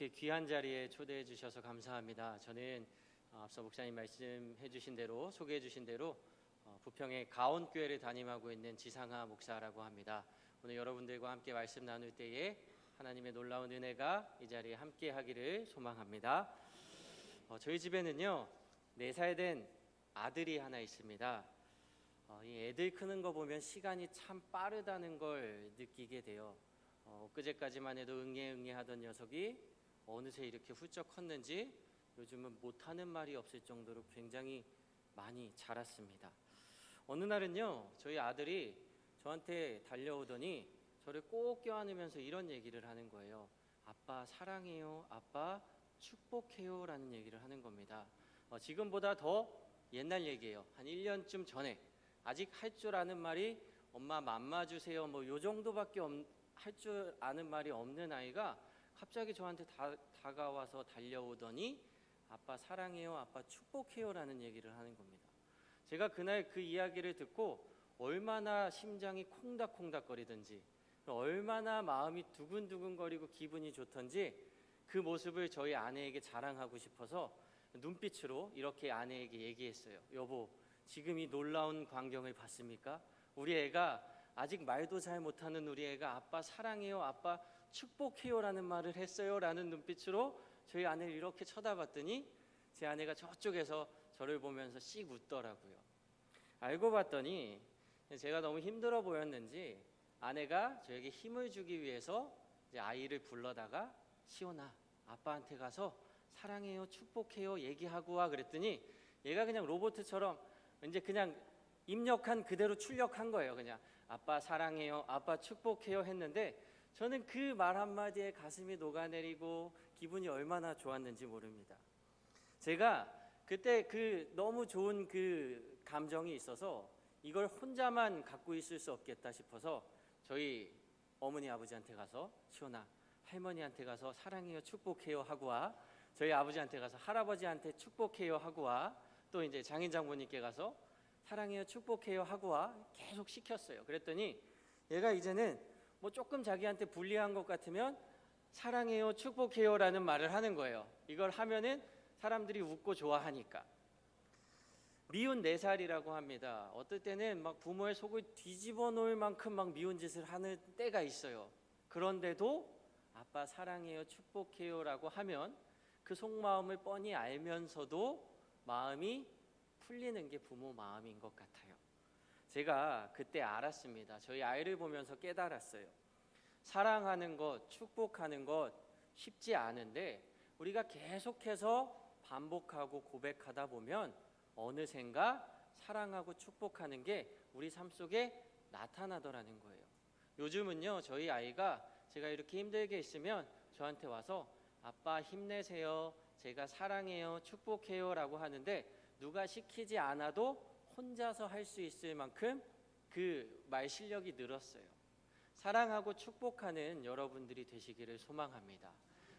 이렇게 귀한 자리에 초대해 주셔서 감사합니다. 저는 앞서 목사님 말씀해 주신 대로 소개해 주신 대로 부평의 가온교회를 담임하고 있는 지상하 목사라고 합니다. 오늘 여러분들과 함께 말씀 나눌 때에 하나님의 놀라운 은혜가 이 자리에 함께 하기를 소망합니다. 저희 집에는요 4살 된 아들이 하나 있습니다. 이 애들 크는 거 보면 시간이 참 빠르다는 걸 느끼게 돼요. 엊그제까지만 해도 응애 하던 녀석이 어느새 이렇게 훌쩍 컸는지 요즘은 못하는 말이 없을 정도로 굉장히 많이 자랐습니다. 어느 날은요 저희 아들이 저한테 달려오더니 저를 꼭 껴안으면서 이런 얘기를 하는 거예요. 아빠 사랑해요, 아빠 축복해요 라는 얘기를 하는 겁니다. 지금보다 더 옛날 얘기예요. 한 1년쯤 전에 아직 할 줄 아는 말이 엄마 맘마 주세요 뭐 요 정도밖에 할 줄 아는 말이 없는 아이가 갑자기 저한테 다가와서 달려오더니 아빠 사랑해요, 아빠 축복해요 라는 얘기를 하는 겁니다. 제가 그날 그 이야기를 듣고 얼마나 심장이 콩닥콩닥거리든지 얼마나 마음이 두근두근거리고 기분이 좋던지 그 모습을 저희 아내에게 자랑하고 싶어서 눈빛으로 이렇게 아내에게 얘기했어요. 여보, 지금 이 놀라운 광경을 봤습니까? 우리 애가 아직 말도 잘 못하는 우리 애가 아빠 사랑해요, 아빠 축복해요 라는 말을 했어요 라는 눈빛으로 저희 아내를 이렇게 쳐다봤더니 제 아내가 저쪽에서 저를 보면서 씩 웃더라고요. 알고 봤더니 제가 너무 힘들어 보였는지 아내가 저에게 힘을 주기 위해서 이제 아이를 불러다가 시온아 아빠한테 가서 사랑해요 축복해요 얘기하고 와 그랬더니 얘가 그냥 로봇처럼 이제 그냥 입력한 그대로 출력한 거예요. 그냥 아빠 사랑해요 아빠 축복해요 했는데 저는 그 말 한마디에 가슴이 녹아내리고 기분이 얼마나 좋았는지 모릅니다. 제가 그때 그 너무 좋은 그 감정이 있어서 이걸 혼자만 갖고 있을 수 없겠다 싶어서 저희 어머니 아버지한테 가서 시온아 할머니한테 가서 사랑해요 축복해요 하고 와, 저희 아버지한테 가서 할아버지한테 축복해요 하고 와, 또 이제 장인 장모님께 가서 사랑해요 축복해요 하고 와 계속 시켰어요. 그랬더니 얘가 이제는 뭐 조금 자기한테 불리한 것 같으면 사랑해요 축복해요 라는 말을 하는 거예요. 이걸 하면은 사람들이 웃고 좋아하니까. 미운 4살이라고 합니다. 어떨 때는 막 부모의 속을 뒤집어 놓을 만큼 막 미운 짓을 하는 때가 있어요. 그런데도 아빠 사랑해요 축복해요 라고 하면 그 속마음을 뻔히 알면서도 마음이 풀리는 게 부모 마음인 것 같아요. 제가 그때 알았습니다. 저희 아이를 보면서 깨달았어요. 사랑하는 것, 축복하는 것 쉽지 않은데 우리가 계속해서 반복하고 고백하다 보면 어느샌가 사랑하고 축복하는 게 우리 삶 속에 나타나더라는 거예요. 요즘은요 저희 아이가 제가 이렇게 힘들게 있으면 저한테 와서 아빠 힘내세요, 제가 사랑해요 축복해요 라고 하는데 누가 시키지 않아도 혼자서 할 수 있을 만큼 그 말 실력이 늘었어요. 사랑하고 축복하는 여러분들이 되시기를 소망합니다.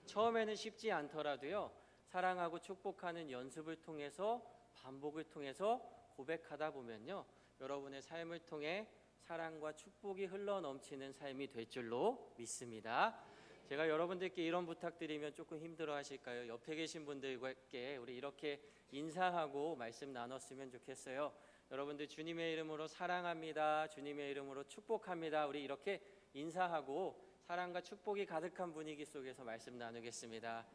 처음에는 쉽지 않더라도요 사랑하고 축복하는 연습을 통해서 반복을 통해서 고백하다 보면요 여러분의 삶을 통해 사랑과 축복이 흘러넘치는 삶이 될 줄로 믿습니다. 제가 여러분들께 이런 부탁드리면 조금 힘들어 하실까요? 옆에 계신 분들께 우리 이렇게 인사하고 말씀 나눴으면 좋겠어요. 여러분들 주님의 이름으로 사랑합니다, 주님의 이름으로 축복합니다. 우리 이렇게 인사하고 사랑과 축복이 가득한 분위기 속에서 말씀 나누겠습니다.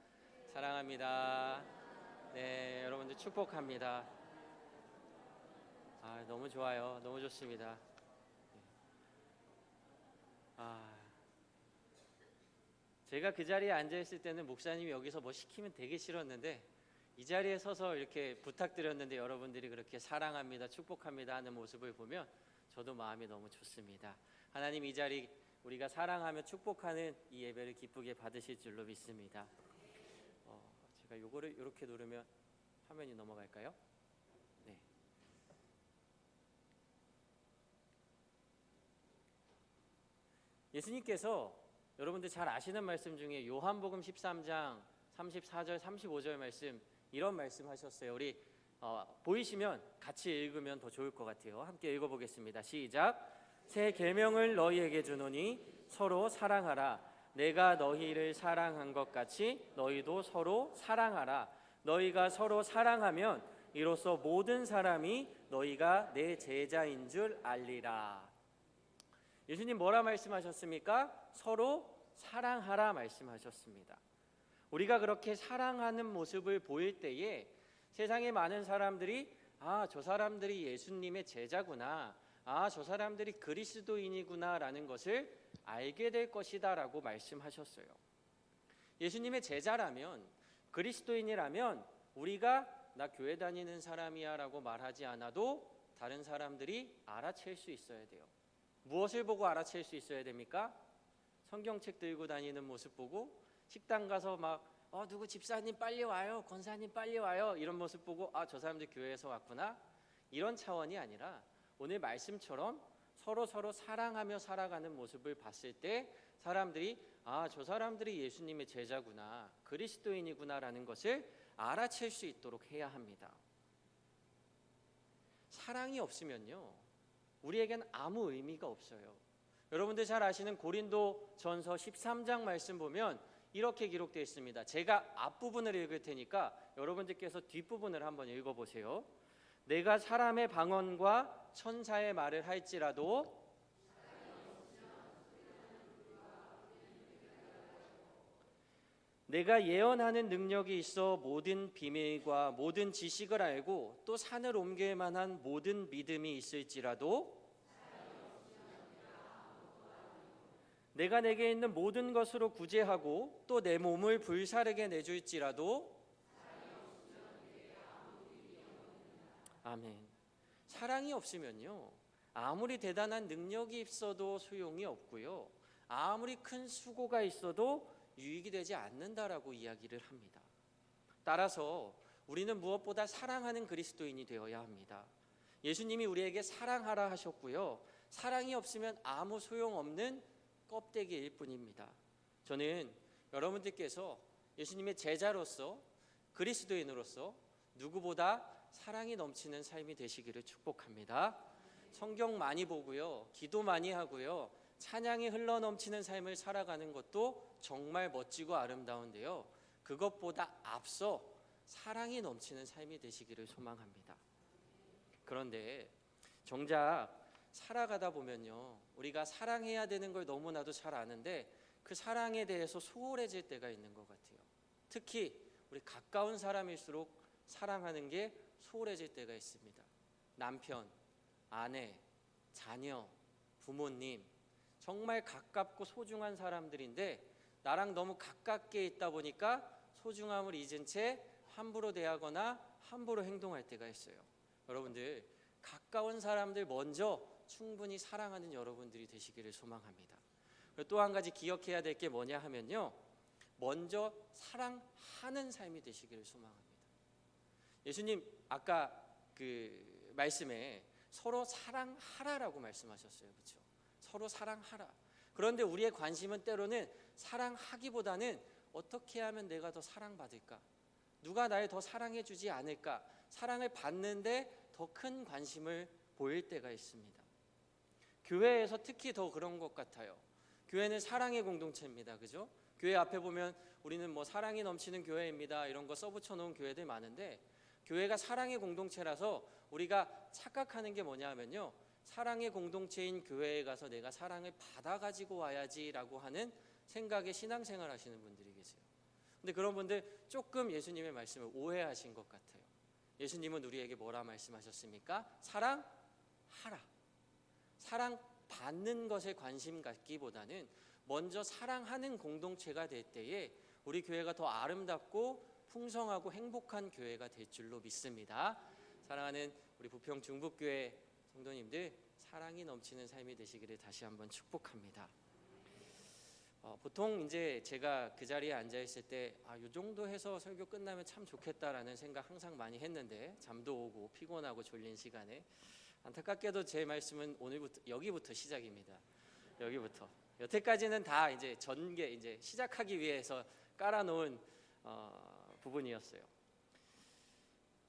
사랑합니다. 네, 여러분들 축복합니다. 너무 좋아요. 너무 좋습니다. 제가 그 자리에 앉아있을 때는 목사님이 여기서 뭐 시키면 되게 싫었는데 이 자리에 서서 이렇게 부탁드렸는데 여러분들이 그렇게 사랑합니다 축복합니다 하는 모습을 보면 저도 마음이 너무 좋습니다. 하나님 이 자리 우리가 사랑하며 축복하는 이 예배를 기쁘게 받으실 줄로 믿습니다. 제가 요거를 이렇게 누르면 화면이 넘어갈까요? 네. 예수님께서 여러분들 잘 아시는 말씀 중에 요한복음 13장 34절 35절 말씀 이런 말씀 하셨어요. 우리 보이시면 같이 읽으면 더 좋을 것 같아요. 함께 읽어보겠습니다. 시작. 새 계명을 너희에게 주노니 서로 사랑하라. 내가 너희를 사랑한 것 같이 너희도 서로 사랑하라. 너희가 서로 사랑하면 이로써 모든 사람이 너희가 내 제자인 줄 알리라. 예수님 뭐라 말씀하셨습니까? 서로 사랑하라 말씀하셨습니다. 우리가 그렇게 사랑하는 모습을 보일 때에 세상의 많은 사람들이 저 사람들이 예수님의 제자구나, 저 사람들이 그리스도인이구나 라는 것을 알게 될 것이다 라고 말씀하셨어요. 예수님의 제자라면, 그리스도인이라면 우리가 나 교회 다니는 사람이야 라고 말하지 않아도 다른 사람들이 알아챌 수 있어야 돼요. 무엇을 보고 알아챌 수 있어야 됩니까? 성경책 들고 다니는 모습 보고, 식당 가서 막 누구 집사님 빨리 와요, 권사님 빨리 와요, 이런 모습 보고 저 사람들 교회에서 왔구나, 이런 차원이 아니라 오늘 말씀처럼 서로 사랑하며 살아가는 모습을 봤을 때 사람들이 저 사람들이 예수님의 제자구나, 그리스도인이구나 라는 것을 알아챌 수 있도록 해야 합니다. 사랑이 없으면요, 우리에겐 아무 의미가 없어요. 여러분들 잘 아시는 고린도전서 13장 말씀 보면 이렇게 기록되어 있습니다. 제가 앞부분을 읽을 테니까 여러분들께서 뒷부분을 한번 읽어보세요. 내가 사람의 방언과 천사의 말을 할지라도 내가 예언하는 능력이 있어 모든 비밀과 모든 지식을 알고 또 산을 옮길 만한 모든 믿음이 있을지라도 내가 내게 있는 모든 것으로 구제하고 또 내 몸을 불사르게 내줄지라도 아멘. 사랑이 없으면요, 아무리 대단한 능력이 있어도 소용이 없고요, 아무리 큰 수고가 있어도 유익이 되지 않는다라고 이야기를 합니다. 따라서 우리는 무엇보다 사랑하는 그리스도인이 되어야 합니다. 예수님이 우리에게 사랑하라 하셨고요, 사랑이 없으면 아무 소용없는 껍데기일 뿐입니다. 저는 여러분들께서 예수님의 제자로서, 그리스도인으로서 누구보다 사랑이 넘치는 삶이 되시기를 축복합니다. 성경 많이 보고요, 기도 많이 하고요, 찬양이 흘러넘치는 삶을 살아가는 것도 정말 멋지고 아름다운데요, 그것보다 앞서 사랑이 넘치는 삶이 되시기를 소망합니다. 그런데 정작 살아가다 보면요, 우리가 사랑해야 되는 걸 너무나도 잘 아는데 그 사랑에 대해서 소홀해질 때가 있는 것 같아요. 특히 우리 가까운 사람일수록 사랑하는 게 소홀해질 때가 있습니다. 남편, 아내, 자녀, 부모님, 정말 가깝고 소중한 사람들인데 나랑 너무 가깝게 있다 보니까 소중함을 잊은 채 함부로 대하거나 함부로 행동할 때가 있어요. 여러분들, 가까운 사람들 먼저 충분히 사랑하는 여러분들이 되시기를 소망합니다. 또 한 가지 기억해야 될 게 뭐냐 하면요, 먼저 사랑하는 삶이 되시기를 소망합니다. 예수님 아까 그 말씀에 서로 사랑하라라고 말씀하셨어요. 그렇죠? 서로 사랑하라. 그런데 우리의 관심은 때로는 사랑하기보다는 어떻게 하면 내가 더 사랑받을까? 누가 날 더 사랑해 주지 않을까? 사랑을 받는데 더 큰 관심을 보일 때가 있습니다. 교회에서 특히 더 그런 것 같아요. 교회는 사랑의 공동체입니다. 그죠? 교회 앞에 보면 우리는 뭐 사랑이 넘치는 교회입니다, 이런 거 써붙여 놓은 교회들 많은데, 교회가 사랑의 공동체라서 우리가 착각하는 게 뭐냐 하면요, 사랑의 공동체인 교회에 가서 내가 사랑을 받아가지고 와야지라고 하는 생각에 신앙생활 하시는 분들이 계세요. 근데 그런 분들 조금 예수님의 말씀을 오해하신 것 같아요. 예수님은 우리에게 뭐라 말씀하셨습니까? 사랑하라. 사랑받는 것에 관심 갖기보다는 먼저 사랑하는 공동체가 될 때에 우리 교회가 더 아름답고 풍성하고 행복한 교회가 될 줄로 믿습니다. 사랑하는 우리 부평 중북교회 성도님들, 사랑이 넘치는 삶이 되시기를 다시 한번 축복합니다. 보통 이제 제가 그 자리에 앉아 있을 때 이 정도 해서 설교 끝나면 참 좋겠다라는 생각 항상 많이 했는데, 잠도 오고 피곤하고 졸린 시간에 안타깝게도 제 말씀은 오늘부터 여기부터 시작입니다. 여기부터 여태까지는 다 이제 전개, 이제 시작하기 위해서 깔아놓은 부분이었어요.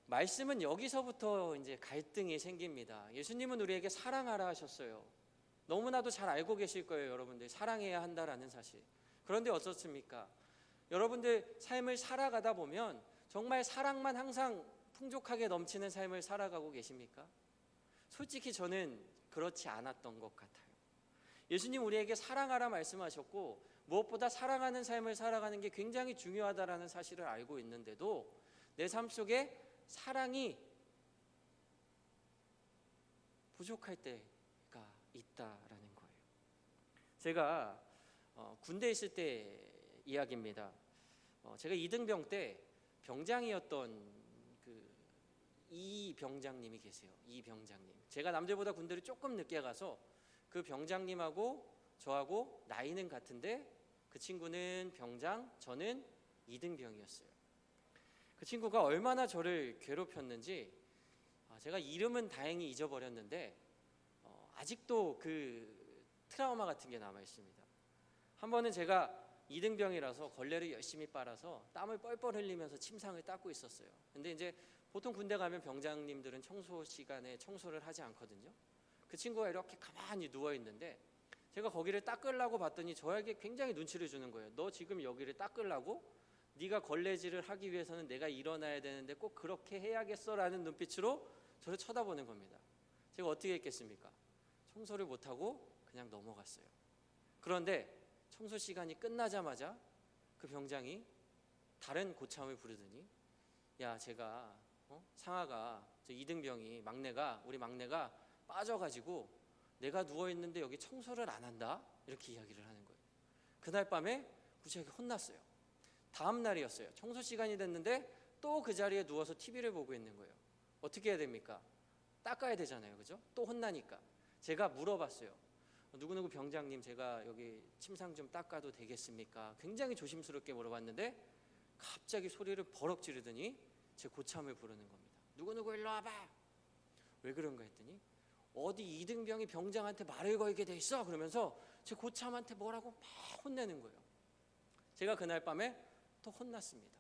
말씀은 여기서부터 이제 갈등이 생깁니다. 예수님은 우리에게 사랑하라 하셨어요. 너무나도 잘 알고 계실 거예요, 여러분들. 사랑해야 한다라는 사실. 그런데 어떻습니까? 여러분들 삶을 살아가다 보면 정말 사랑만 항상 풍족하게 넘치는 삶을 살아가고 계십니까? 솔직히 저는 그렇지 않았던 것 같아요. 예수님 우리에게 사랑하라 말씀하셨고 무엇보다 사랑하는 삶을 살아가는 게 굉장히 중요하다라는 사실을 알고 있는데도 내 삶 속에 사랑이 부족할 때가 있다라는 거예요. 제가 군대에 있을 때 이야기입니다. 제가 이등병 때 병장이었던 이 병장님이 계세요. 이 병장님. 제가 남들보다 군대를 조금 늦게 가서 그 병장님하고 저하고 나이는 같은데 그 친구는 병장, 저는 이등병이었어요. 그 친구가 얼마나 저를 괴롭혔는지 제가 이름은 다행히 잊어버렸는데 아직도 그 트라우마 같은 게 남아 있습니다. 한 번은 제가 이등병이라서 걸레를 열심히 빨아서 땀을 뻘뻘 흘리면서 침상을 닦고 있었어요. 근데 이제 보통 군대 가면 병장님들은 청소 시간에 청소를 하지 않거든요. 그 친구가 이렇게 가만히 누워 있는데 제가 거기를 닦으려고 봤더니 저에게 굉장히 눈치를 주는 거예요. 너 지금 여기를 닦으려고? 네가 걸레질을 하기 위해서는 내가 일어나야 되는데 꼭 그렇게 해야겠어? 라는 눈빛으로 저를 쳐다보는 겁니다. 제가 어떻게 했겠습니까? 청소를 못하고 그냥 넘어갔어요. 그런데 청소 시간이 끝나자마자 그 병장이 다른 고참을 부르더니 야, 제가 상아가 저 이등병이 우리 막내가 빠져가지고 내가 누워있는데 여기 청소를 안 한다? 이렇게 이야기를 하는 거예요. 그날 밤에 구체하게 혼났어요. 다음 날이었어요. 청소 시간이 됐는데 또 그 자리에 누워서 TV를 보고 있는 거예요. 어떻게 해야 됩니까? 닦아야 되잖아요. 그죠? 또 혼나니까 제가 물어봤어요. 누구누구 병장님, 제가 여기 침상 좀 닦아도 되겠습니까? 굉장히 조심스럽게 물어봤는데 갑자기 소리를 버럭 지르더니 제 고참을 부르는 겁니다. 누구누구 일로 와봐. 왜 그런가 했더니 어디 이등병이 병장한테 말을 걸게 돼 있어? 그러면서 제 고참한테 뭐라고 막 혼내는 거예요. 제가 그날 밤에 또 혼났습니다.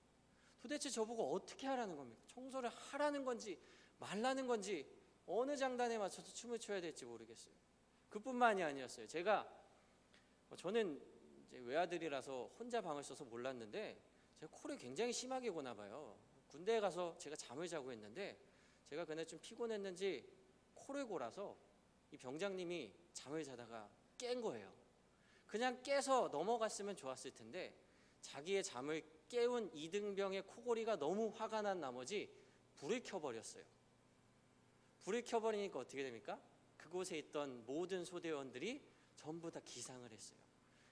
도대체 저보고 어떻게 하라는 겁니까? 청소를 하라는 건지 말라는 건지 어느 장단에 맞춰서 춤을 춰야 될지 모르겠어요. 그뿐만이 아니었어요. 저는 이제 외아들이라서 혼자 방을 써서 몰랐는데 제가 코를 굉장히 심하게 고나 봐요. 군대에 가서 제가 잠을 자고 있는데 제가 그날 좀 피곤했는지 코를 골아서 이 병장님이 잠을 자다가 깬 거예요. 그냥 깨서 넘어갔으면 좋았을 텐데 자기의 잠을 깨운 이등병의 코골이가 너무 화가 난 나머지 불을 켜버렸어요. 불을 켜버리니까 어떻게 됩니까? 그곳에 있던 모든 소대원들이 전부 다 기상을 했어요.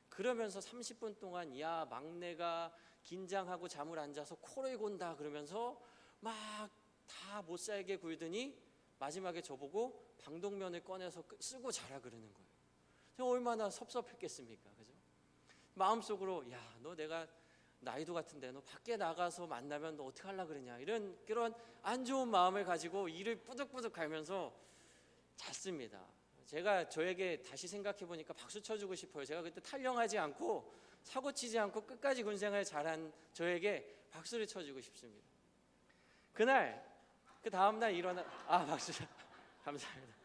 그러면서 30분 동안 야, 막내가 긴장하고 잠을 안 자서 코를 곤다 그러면서 막 다 못 살게 굴더니 마지막에 저보고 방독면을 꺼내서 쓰고 자라 그러는 거예요. 제가 얼마나 섭섭했겠습니까? 그죠? 마음속으로 야, 너 내가 나이도 같은데 너 밖에 나가서 만나면 너 어떻게 하려고 그러냐, 그런 안 좋은 마음을 가지고 이를 뿌득뿌득 갈면서 잤습니다. 제가 저에게 다시 생각해 보니까 박수 쳐주고 싶어요. 제가 그때 탈영하지 않고 사고치지 않고 끝까지 군생활 잘한 저에게 박수를 쳐주고 싶습니다. 그날 그 다음날 박수 감사합니다.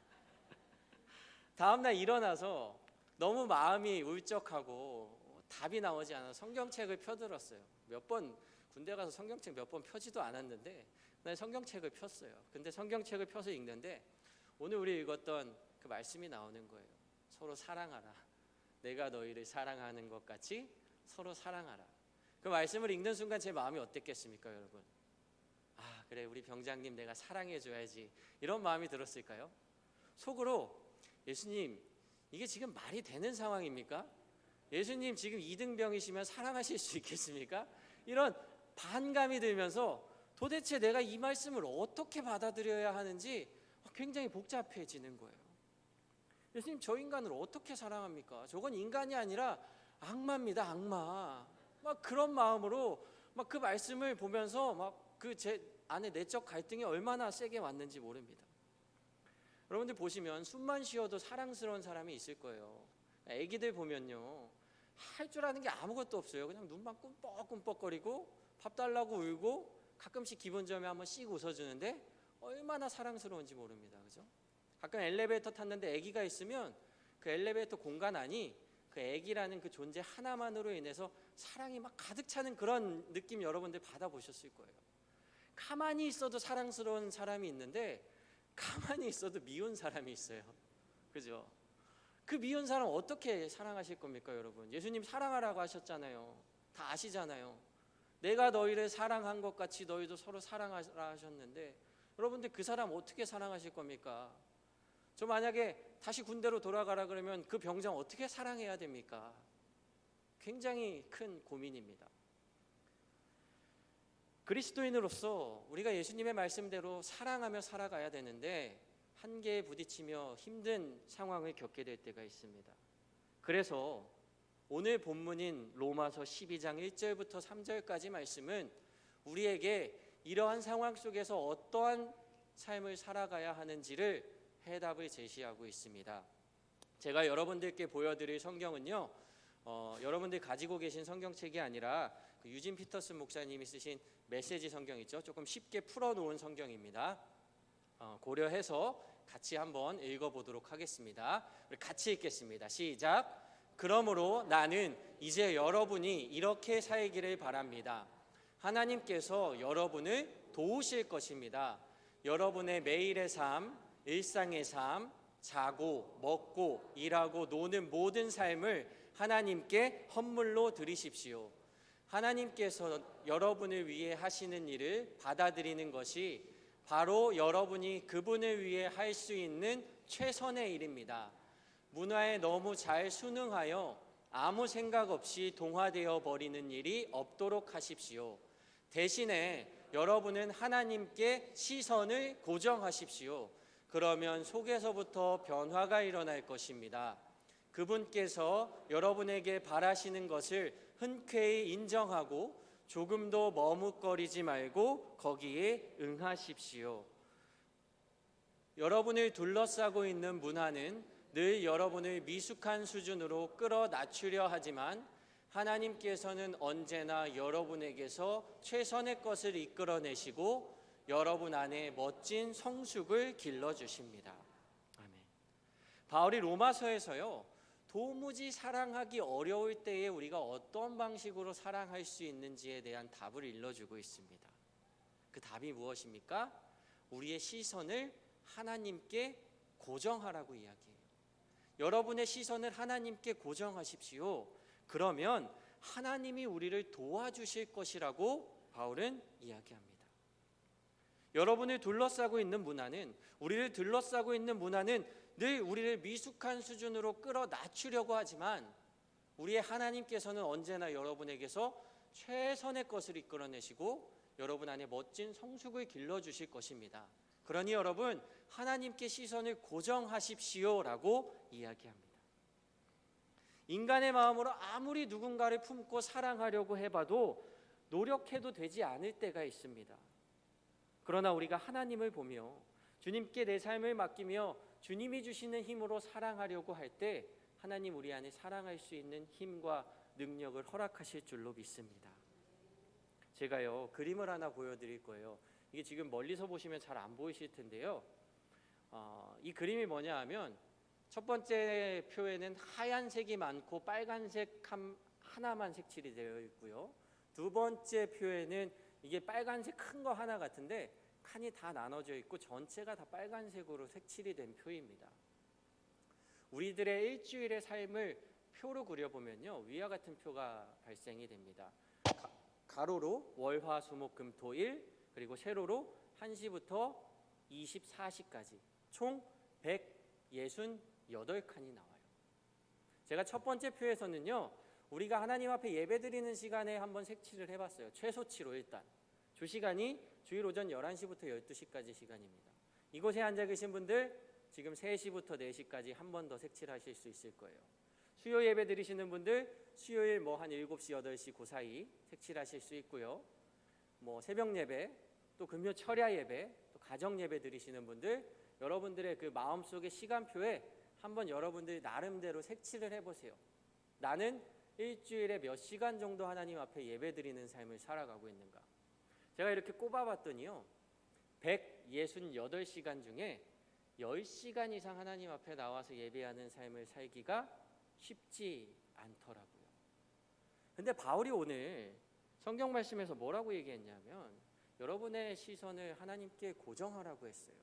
다음날 일어나서 너무 마음이 울적하고 답이 나오지 않아서 성경책을 펴들었어요. 군대 가서 성경책 몇 번 펴지도 않았는데 난 성경책을 폈어요. 근데 성경책을 펴서 읽는데 오늘 우리 읽었던 그 말씀이 나오는 거예요. 서로 사랑하라. 내가 너희를 사랑하는 것 같이 서로 사랑하라. 그 말씀을 읽는 순간 제 마음이 어땠겠습니까, 여러분? 아, 그래, 우리 병장님 내가 사랑해줘야지, 이런 마음이 들었을까요? 속으로 예수님, 이게 지금 말이 되는 상황입니까? 예수님 지금 이등병이시면 사랑하실 수 있겠습니까? 이런 반감이 들면서 도대체 내가 이 말씀을 어떻게 받아들여야 하는지 굉장히 복잡해지는 거예요. 예수님, 저 인간을 어떻게 사랑합니까? 저건 인간이 아니라 악마입니다, 악마. 막 그런 마음으로 막 그 말씀을 보면서 막 그 제 안에 내적 갈등이 얼마나 세게 왔는지 모릅니다. 여러분들 보시면 숨만 쉬어도 사랑스러운 사람이 있을 거예요. 애기들 보면요, 할 줄 아는 게 아무것도 없어요. 그냥 눈만 꿈뻑꿈뻑거리고 밥 달라고 울고 가끔씩 기분 좋으면 한번 씩 웃어주는데 얼마나 사랑스러운지 모릅니다. 그죠? 가끔 엘리베이터 탔는데 아기가 있으면 그 엘리베이터 공간 안이 그 아기라는 그 존재 하나만으로 인해서 사랑이 막 가득 차는 그런 느낌 여러분들 받아보셨을 거예요. 가만히 있어도 사랑스러운 사람이 있는데 가만히 있어도 미운 사람이 있어요. 그죠? 그 미운 사람 어떻게 사랑하실 겁니까, 여러분? 예수님 사랑하라고 하셨잖아요. 다 아시잖아요. 내가 너희를 사랑한 것 같이 너희도 서로 사랑하라 하셨는데 여러분들 그 사람 어떻게 사랑하실 겁니까? 저 만약에 다시 군대로 돌아가라 그러면 그 병장 어떻게 사랑해야 됩니까? 굉장히 큰 고민입니다. 그리스도인으로서 우리가 예수님의 말씀대로 사랑하며 살아가야 되는데 한계에 부딪히며 힘든 상황을 겪게 될 때가 있습니다. 그래서 오늘 본문인 로마서 12장 1절부터 3절까지 말씀은 우리에게 이러한 상황 속에서 어떠한 삶을 살아가야 하는지를 해답을 제시하고 있습니다. 제가 여러분들께 보여드릴 성경은요, 여러분들 가지고 계신 성경책이 아니라 그 유진 피터슨 목사님이 쓰신 메시지 성경 있죠? 조금 쉽게 풀어놓은 성경입니다. 고려해서 같이 한번 읽어보도록 하겠습니다. 우리 같이 읽겠습니다. 시작. 그러므로 나는 이제 여러분이 이렇게 살기를 바랍니다. 하나님께서 여러분을 도우실 것입니다. 여러분의 매일의 삶, 일상의 삶, 자고, 먹고, 일하고, 노는 모든 삶을 하나님께 헌물로 드리십시오. 하나님께서 여러분을 위해 하시는 일을 받아들이는 것이 바로 여러분이 그분을 위해 할 수 있는 최선의 일입니다. 문화에 너무 잘 순응하여 아무 생각 없이 동화되어 버리는 일이 없도록 하십시오. 대신에 여러분은 하나님께 시선을 고정하십시오. 그러면 속에서부터 변화가 일어날 것입니다. 그분께서 여러분에게 바라시는 것을 흔쾌히 인정하고 조금도 머뭇거리지 말고 거기에 응하십시오. 여러분을 둘러싸고 있는 문화는 늘 여러분을 미숙한 수준으로 끌어 낮추려 하지만 하나님께서는 언제나 여러분에게서 최선의 것을 이끌어내시고 여러분 안에 멋진 성숙을 길러주십니다. 아멘. 바울이 로마서에서요, 도무지 사랑하기 어려울 때에 우리가 어떤 방식으로 사랑할 수 있는지에 대한 답을 일러주고 있습니다. 그 답이 무엇입니까? 우리의 시선을 하나님께 고정하라고 이야기해요. 여러분의 시선을 하나님께 고정하십시오. 그러면 하나님이 우리를 도와주실 것이라고 바울은 이야기합니다. 여러분을 둘러싸고 있는 문화는, 우리를 둘러싸고 있는 문화는 늘 우리를 미숙한 수준으로 끌어 낮추려고 하지만 우리의 하나님께서는 언제나 여러분에게서 최선의 것을 이끌어내시고 여러분 안에 멋진 성숙을 길러주실 것입니다. 그러니 여러분, 하나님께 시선을 고정하십시오라고 이야기합니다. 인간의 마음으로 아무리 누군가를 품고 사랑하려고 해봐도 노력해도 되지 않을 때가 있습니다. 그러나 우리가 하나님을 보며 주님께 내 삶을 맡기며 주님이 주시는 힘으로 사랑하려고 할 때 하나님 우리 안에 사랑할 수 있는 힘과 능력을 허락하실 줄로 믿습니다. 제가요, 그림을 하나 보여드릴 거예요. 이게 지금 멀리서 보시면 잘 안 보이실 텐데요. 이 그림이 뭐냐 하면 첫 번째 표에는 하얀색이 많고 빨간색 하나만 색칠이 되어 있고요. 두 번째 표에는 이게 빨간색 큰 거 하나 같은데 칸이 다 나눠져 있고 전체가 다 빨간색으로 색칠이 된 표입니다. 우리들의 일주일의 삶을 표로 그려보면요, 위와 같은 표가 발생이 됩니다. 가로로 월, 화, 수, 목, 금, 토, 일, 그리고 세로로 1시부터 24시까지 총 168칸이 나와요. 제가 첫 번째 표에서는요, 우리가 하나님 앞에 예배드리는 시간에 한번 색칠을 해봤어요. 최소치로 일단. 주시간이 주일 오전 11시부터 12시까지 시간입니다. 이곳에 앉아 계신 분들 지금 3시부터 4시까지 한 번 더 색칠하실 수 있을 거예요. 수요 예배 드리시는 분들 수요일 한 7시, 8시 그 사이 색칠하실 수 있고요. 새벽 예배, 또 금요 철야 예배, 또 가정 예배 드리시는 분들 여러분들의 그 마음속의 시간표에 한번 여러분들 나름대로 색칠을 해보세요. 나는 일주일에 몇 시간 정도 하나님 앞에 예배 드리는 삶을 살아가고 있는가. 제가 이렇게 꼽아봤더니요, 168시간 중에 10시간 이상 하나님 앞에 나와서 예배하는 삶을 살기가 쉽지 않더라고요. 근데 바울이 오늘 성경 말씀에서 뭐라고 얘기했냐면 여러분의 시선을 하나님께 고정하라고 했어요.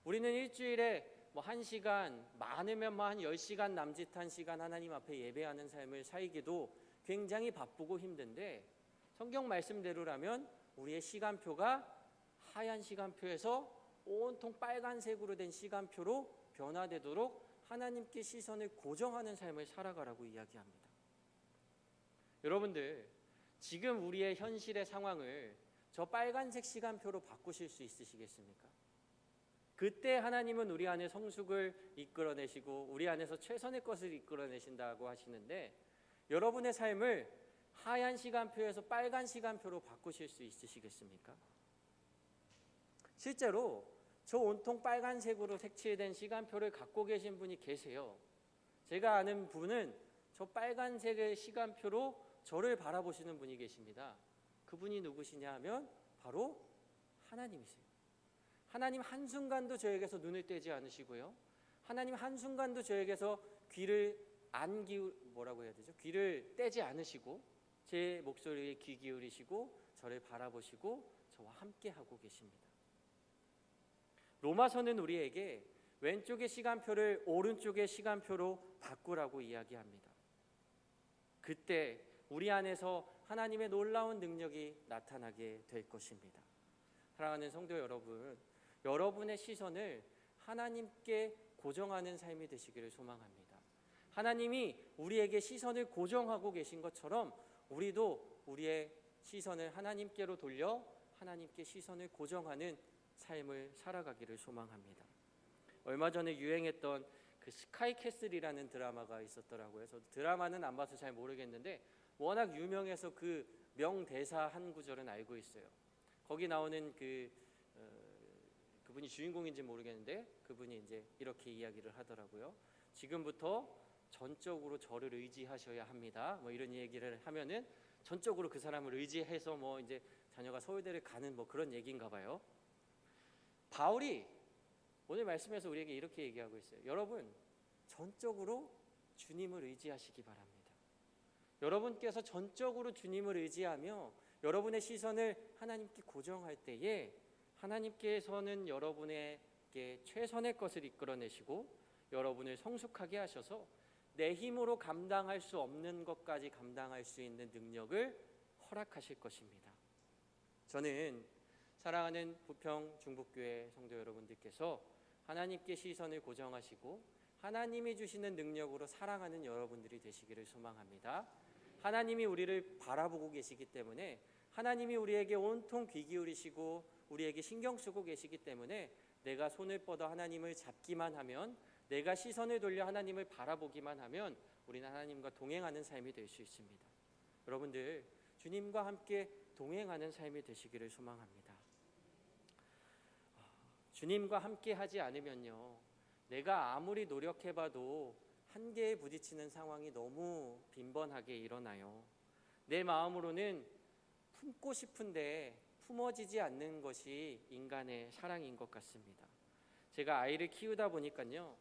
우리는 일주일에 뭐 1시간, 많으면 뭐 한 10시간 남짓한 시간 하나님 앞에 예배하는 삶을 살기도 굉장히 바쁘고 힘든데 성경 말씀대로라면 우리의 시간표가 하얀 시간표에서 온통 빨간색으로 된 시간표로 변화되도록 하나님께 시선을 고정하는 삶을 살아가라고 이야기합니다. 여러분들 지금 우리의 현실의 상황을 저 빨간색 시간표로 바꾸실 수 있으시겠습니까? 그때 하나님은 우리 안에 성숙을 이끌어내시고 우리 안에서 최선의 것을 이끌어내신다고 하시는데 여러분의 삶을 하얀 시간표에서 빨간 시간표로 바꾸실 수 있으시겠습니까? 실제로 저 온통 빨간색으로 색칠된 시간표를 갖고 계신 분이 계세요. 제가 아는 분은 저 빨간색의 시간표로 저를 바라보시는 분이 계십니다. 그분이 누구시냐 하면 바로 하나님이세요. 하나님 한순간도 저에게서 눈을 떼지 않으시고요. 하나님 한순간도 저에게서 귀를 귀를 떼지 않으시고 제 목소리에 귀 기울이시고 저를 바라보시고 저와 함께 하고 계십니다. 로마서는 우리에게 왼쪽의 시간표를 오른쪽의 시간표로 바꾸라고 이야기합니다. 그때 우리 안에서 하나님의 놀라운 능력이 나타나게 될 것입니다. 사랑하는 성도 여러분, 여러분의 시선을 하나님께 고정하는 삶이 되시기를 소망합니다. 하나님이 우리에게 시선을 고정하고 계신 것처럼 우리도 우리의 시선을 하나님께로 돌려 하나님께 시선을 고정하는 삶을 살아가기를 소망합니다. 얼마 전에 유행했던 그 스카이캐슬이라는 드라마가 있었더라고요. 저도 드라마는 안 봐서 잘 모르겠는데 워낙 유명해서 그 명대사 한 구절은 알고 있어요. 거기 나오는 그분이 주인공인지 모르겠는데 그분이 이제 이렇게 이야기를 하더라고요. 지금부터 전적으로 저를 의지하셔야 합니다. 뭐 이런 얘기를 하면은 전적으로 그 사람을 의지해서 뭐 이제 자녀가 서울대를 가는 뭐 그런 얘기인가 봐요. 바울이 오늘 말씀에서 우리에게 이렇게 얘기하고 있어요. 여러분, 전적으로 주님을 의지하시기 바랍니다. 여러분께서 전적으로 주님을 의지하며 여러분의 시선을 하나님께 고정할 때에 하나님께서는 여러분에게 최선의 것을 이끌어내시고 여러분을 성숙하게 하셔서 내 힘으로 감당할 수 없는 것까지 감당할 수 있는 능력을 허락하실 것입니다. 저는 사랑하는 부평 중북교회 성도 여러분들께서 하나님께 시선을 고정하시고 하나님이 주시는 능력으로 사랑하는 여러분들이 되시기를 소망합니다. 하나님이 우리를 바라보고 계시기 때문에 하나님이 우리에게 온통 귀 기울이시고 우리에게 신경 쓰고 계시기 때문에 내가 손을 뻗어 하나님을 잡기만 하면 내가 시선을 돌려 하나님을 바라보기만 하면 우리는 하나님과 동행하는 삶이 될 수 있습니다. 여러분들 주님과 함께 동행하는 삶이 되시기를 소망합니다. 주님과 함께 하지 않으면요 내가 아무리 노력해봐도 한계에 부딪히는 상황이 너무 빈번하게 일어나요. 내 마음으로는 품고 싶은데 품어지지 않는 것이 인간의 사랑인 것 같습니다. 제가 아이를 키우다 보니까요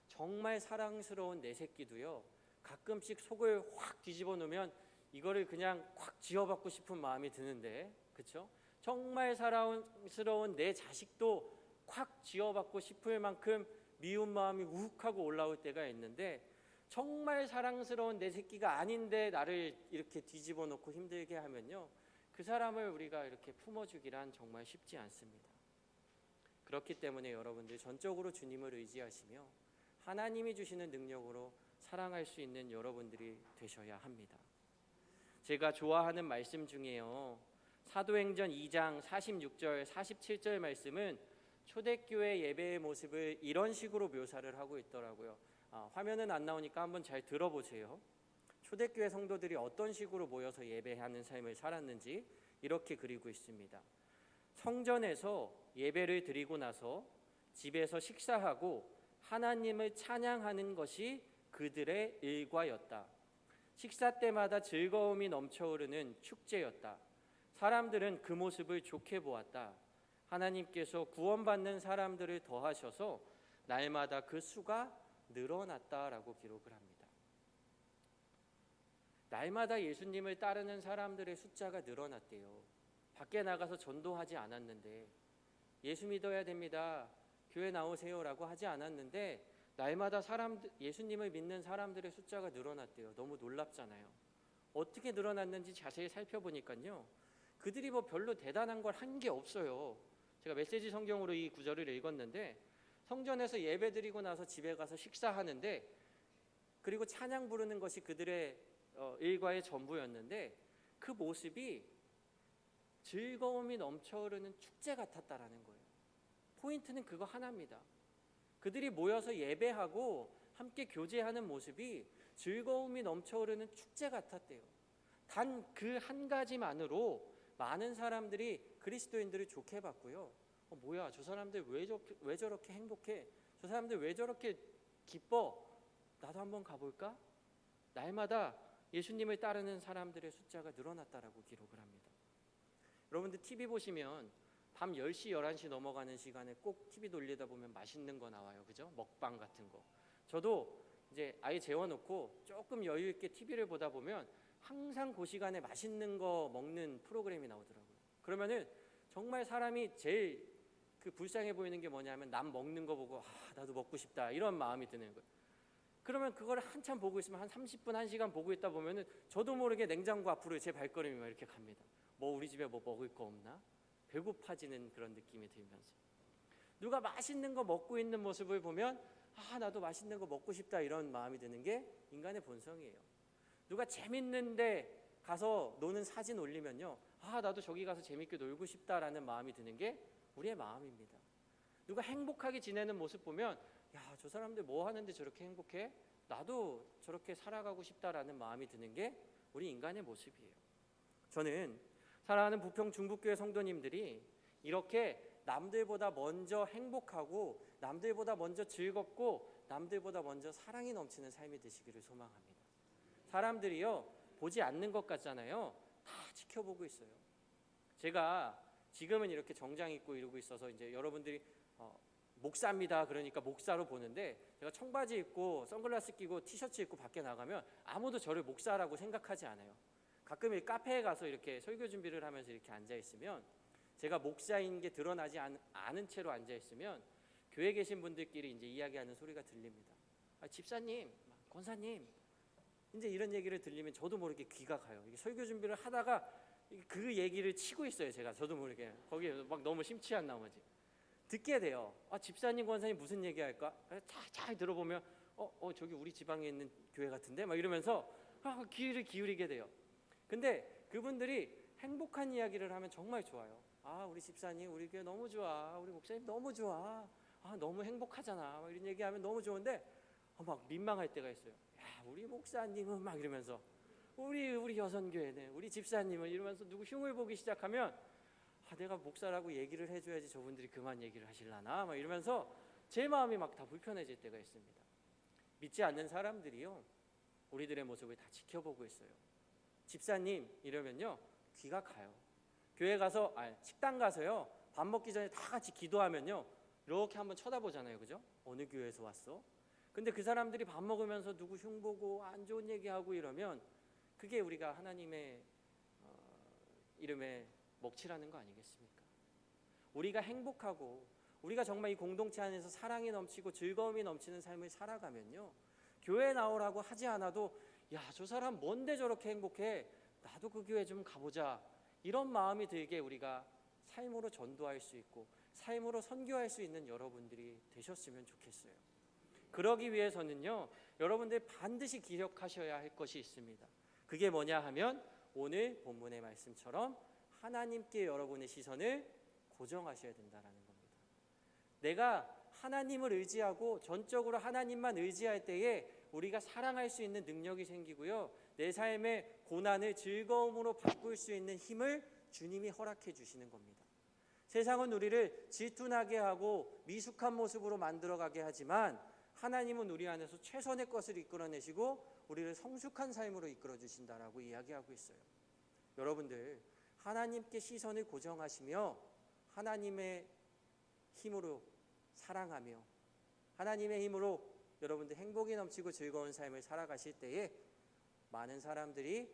정말 사랑스러운 내 새끼도요 가끔씩 속을 확 뒤집어 놓으면 이거를 그냥 확 쥐어받고 싶은 마음이 드는데, 그렇죠? 정말 사랑스러운 내 자식도 확 쥐어받고 싶을 만큼 미운 마음이 우욱하고 올라올 때가 있는데 정말 사랑스러운 내 새끼가 아닌데 나를 이렇게 뒤집어 놓고 힘들게 하면요 그 사람을 우리가 이렇게 품어주기란 정말 쉽지 않습니다. 그렇기 때문에 여러분들 전적으로 주님을 의지하시며 하나님이 주시는 능력으로 사랑할 수 있는 여러분들이 되셔야 합니다. 제가 좋아하는 말씀 중에요 사도행전 2장 46절 47절 말씀은 초대교회 예배의 모습을 이런 식으로 묘사를 하고 있더라고요. 화면은 안 나오니까 한번 잘 들어보세요. 초대교회 성도들이 어떤 식으로 모여서 예배하는 삶을 살았는지 이렇게 그리고 있습니다. 성전에서 예배를 드리고 나서 집에서 식사하고 하나님을 찬양하는 것이 그들의 일과였다. 식사 때마다 즐거움이 넘쳐흐르는 축제였다. 사람들은 그 모습을 좋게 보았다. 하나님께서 구원받는 사람들을 더하셔서 날마다 그 수가 늘어났다라고 기록을 합니다. 날마다 예수님을 따르는 사람들의 숫자가 늘어났대요. 밖에 나가서 전도하지 않았는데, 예수 믿어야 됩니다, 교회 나오세요라고 하지 않았는데 날마다 예수님을 믿는 사람들의 숫자가 늘어났대요. 너무 놀랍잖아요. 어떻게 늘어났는지 자세히 살펴보니까요, 그들이 뭐 별로 대단한 걸 한 게 없어요. 제가 메시지 성경으로 이 구절을 읽었는데, 성전에서 예배드리고 나서 집에 가서 식사하는데, 그리고 찬양 부르는 것이 그들의 일과의 전부였는데, 그 모습이 즐거움이 넘쳐흐르는 축제 같았다라는 거예요. 포인트는 그거 하나입니다. 그들이 모여서 예배하고 함께 교제하는 모습이 즐거움이 넘쳐흐르는 축제 같았대요. 단 그 한 가지만으로 많은 사람들이 그리스도인들을 좋게 봤고요. 뭐야, 저 사람들 왜 저렇게 행복해? 저 사람들 왜 저렇게 기뻐? 나도 한번 가볼까? 날마다 예수님을 따르는 사람들의 숫자가 늘어났다라고 기록을 합니다. 여러분들 TV 보시면 밤 10시, 11시 넘어가는 시간에 꼭 TV 돌리다 보면 맛있는 거 나와요. 그죠? 먹방 같은 거. 저도 이제 아예 재워놓고 조금 여유 있게 TV를 보다 보면 항상 그 시간에 맛있는 거 먹는 프로그램이 나오더라고요. 그러면은 정말 사람이 제일 불쌍해 보이는 게 뭐냐면, 남 먹는 거 보고 나도 먹고 싶다 이런 마음이 드는 거예요. 그러면 그걸 한참 보고 있으면 한 30분, 1시간 보고 있다 보면은 저도 모르게 냉장고 앞으로 제 발걸음이 막 이렇게 갑니다. 우리 집에 뭐 먹을 거 없나? 배고파지는 그런 느낌이 들면서, 누가 맛있는 거 먹고 있는 모습을 보면 나도 맛있는 거 먹고 싶다 이런 마음이 드는 게 인간의 본성이에요. 누가 재밌는데 가서 노는 사진 올리면요, 나도 저기 가서 재밌게 놀고 싶다라는 마음이 드는 게 우리의 마음입니다. 누가 행복하게 지내는 모습 보면, 야, 저 사람들 뭐 하는데 저렇게 행복해? 나도 저렇게 살아가고 싶다라는 마음이 드는 게 우리 인간의 모습이에요. 저는 사랑하는 부평 중북교회 성도님들이 이렇게 남들보다 먼저 행복하고, 남들보다 먼저 즐겁고, 남들보다 먼저 사랑이 넘치는 삶이 되시기를 소망합니다. 사람들이요, 보지 않는 것 같잖아요. 다 지켜보고 있어요. 제가 지금은 이렇게 정장 입고 이러고 있어서 이제 여러분들이 목사입니다 그러니까 목사로 보는데, 제가 청바지 입고 선글라스 끼고 티셔츠 입고 밖에 나가면 아무도 저를 목사라고 생각하지 않아요. 가끔 이 카페에 가서 이렇게 설교 준비를 하면서 이렇게 앉아 있으면, 제가 목사인 게 드러나지 않은 채로 앉아 있으면 교회에 계신 분들끼리 이제 이야기하는 소리가 들립니다. 집사님, 권사님, 이제 이런 얘기를 들리면 저도 모르게 귀가 가요. 이게 설교 준비를 하다가 그 얘기를 치고 있어요. 저도 모르게 거기에 막 너무 심취한 나머지 듣게 돼요. 집사님, 권사님 무슨 얘기할까? 잘 들어보면 저기 우리 지방에 있는 교회 같은데 막 이러면서 귀를 기울이게 돼요. 근데 그분들이 행복한 이야기를 하면 정말 좋아요. 우리 집사님, 우리 교회 너무 좋아. 우리 목사님 너무 좋아. 너무 행복하잖아. 막 이런 얘기하면 너무 좋은데 막 민망할 때가 있어요. 야, 우리 목사님은 막 이러면서, 우리 여선교회는, 우리 집사님은 이러면서 누구 흉을 보기 시작하면, 내가 목사라고 얘기를 해줘야지 저분들이 그만 얘기를 하실라나 막 이러면서 제 마음이 막 다 불편해질 때가 있습니다. 믿지 않는 사람들이요, 우리들의 모습을 다 지켜보고 있어요. 집사님 이러면요, 귀가 가요. 교회 가서, 식당 가서요, 밥 먹기 전에 다 같이 기도하면요, 이렇게 한번 쳐다보잖아요. 그죠? 어느 교회에서 왔어? 근데 그 사람들이 밥 먹으면서 누구 흉보고 안 좋은 얘기하고 이러면 그게 우리가 하나님의 이름에 먹칠하는 거 아니겠습니까? 우리가 행복하고 우리가 정말 이 공동체 안에서 사랑이 넘치고 즐거움이 넘치는 삶을 살아가면요, 교회 나오라고 하지 않아도, 야, 저 사람 뭔데 저렇게 행복해? 나도 그 교회 좀 가보자. 이런 마음이 들게 우리가 삶으로 전도할 수 있고 삶으로 선교할 수 있는 여러분들이 되셨으면 좋겠어요. 그러기 위해서는요, 여러분들 반드시 기억하셔야 할 것이 있습니다. 그게 뭐냐 하면, 오늘 본문의 말씀처럼 하나님께 여러분의 시선을 고정하셔야 된다는 겁니다. 내가 하나님을 의지하고 전적으로 하나님만 의지할 때에 우리가 사랑할 수 있는 능력이 생기고요, 내 삶의 고난을 즐거움으로 바꿀 수 있는 힘을 주님이 허락해 주시는 겁니다. 세상은 우리를 질투나게 하고 미숙한 모습으로 만들어가게 하지만, 하나님은 우리 안에서 최선의 것을 이끌어내시고 우리를 성숙한 삶으로 이끌어 주신다라고 이야기하고 있어요. 여러분들, 하나님께 시선을 고정하시며 하나님의 힘으로 사랑하며 하나님의 힘으로 여러분들 행복이 넘치고 즐거운 삶을 살아가실 때에 많은 사람들이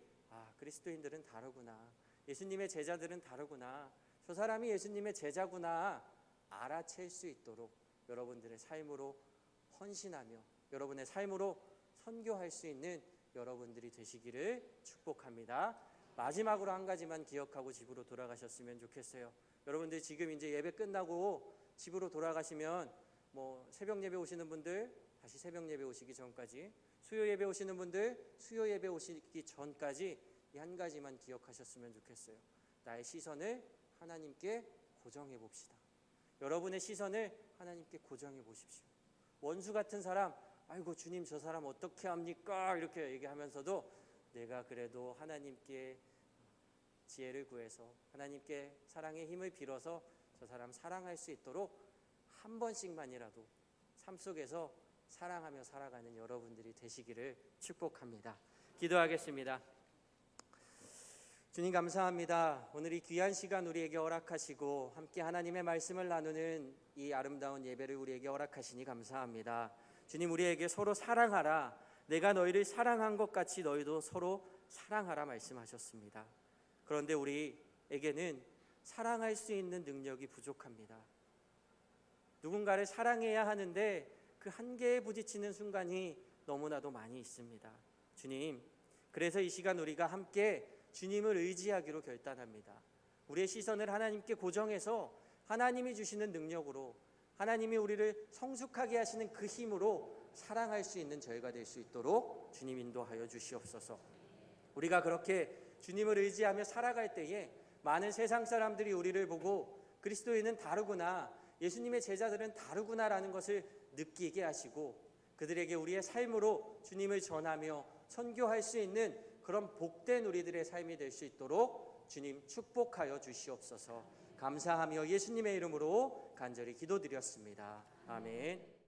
그리스도인들은 다르구나, 예수님의 제자들은 다르구나, 저 사람이 예수님의 제자구나 알아챌 수 있도록 여러분들의 삶으로 헌신하며 여러분의 삶으로 선교할 수 있는 여러분들이 되시기를 축복합니다. 마지막으로 한 가지만 기억하고 집으로 돌아가셨으면 좋겠어요. 여러분들 지금 이제 예배 끝나고 집으로 돌아가시면 새벽 예배 오시는 분들 다시 새벽 예배 오시기 전까지, 수요 예배 오시는 분들 수요 예배 오시기 전까지 이 한 가지만 기억하셨으면 좋겠어요. 나의 시선을 하나님께 고정해 봅시다. 여러분의 시선을 하나님께 고정해 보십시오. 원수 같은 사람, 아이고 주님 저 사람 어떻게 합니까? 이렇게 얘기하면서도 내가 그래도 하나님께 지혜를 구해서 하나님께 사랑의 힘을 빌어서 저 사람 사랑할 수 있도록 한 번씩만이라도 삶 속에서 사랑하며 살아가는 여러분들이 되시기를 축복합니다. 기도하겠습니다. 주님 감사합니다. 오늘 이 귀한 시간 우리에게 허락하시고 함께 하나님의 말씀을 나누는 이 아름다운 예배를 우리에게 허락하시니 감사합니다. 주님, 우리에게 서로 사랑하라, 내가 너희를 사랑한 것 같이 너희도 서로 사랑하라 말씀하셨습니다. 그런데 우리에게는 사랑할 수 있는 능력이 부족합니다. 누군가를 사랑해야 하는데 그 한계에 부딪히는 순간이 너무나도 많이 있습니다. 주님, 그래서 이 시간 우리가 함께 주님을 의지하기로 결단합니다. 우리의 시선을 하나님께 고정해서 하나님이 주시는 능력으로, 하나님이 우리를 성숙하게 하시는 그 힘으로 사랑할 수 있는 저희가 될 수 있도록 주님 인도하여 주시옵소서. 우리가 그렇게 주님을 의지하며 살아갈 때에 많은 세상 사람들이 우리를 보고 그리스도인은 다르구나, 예수님의 제자들은 다르구나라는 것을 느끼게 하시고 그들에게 우리의 삶으로 주님을 전하며 선교할 수 있는 그런 복된 우리들의 삶이 될 수 있도록 주님 축복하여 주시옵소서. 감사하며 예수님의 이름으로 간절히 기도드렸습니다. 아멘.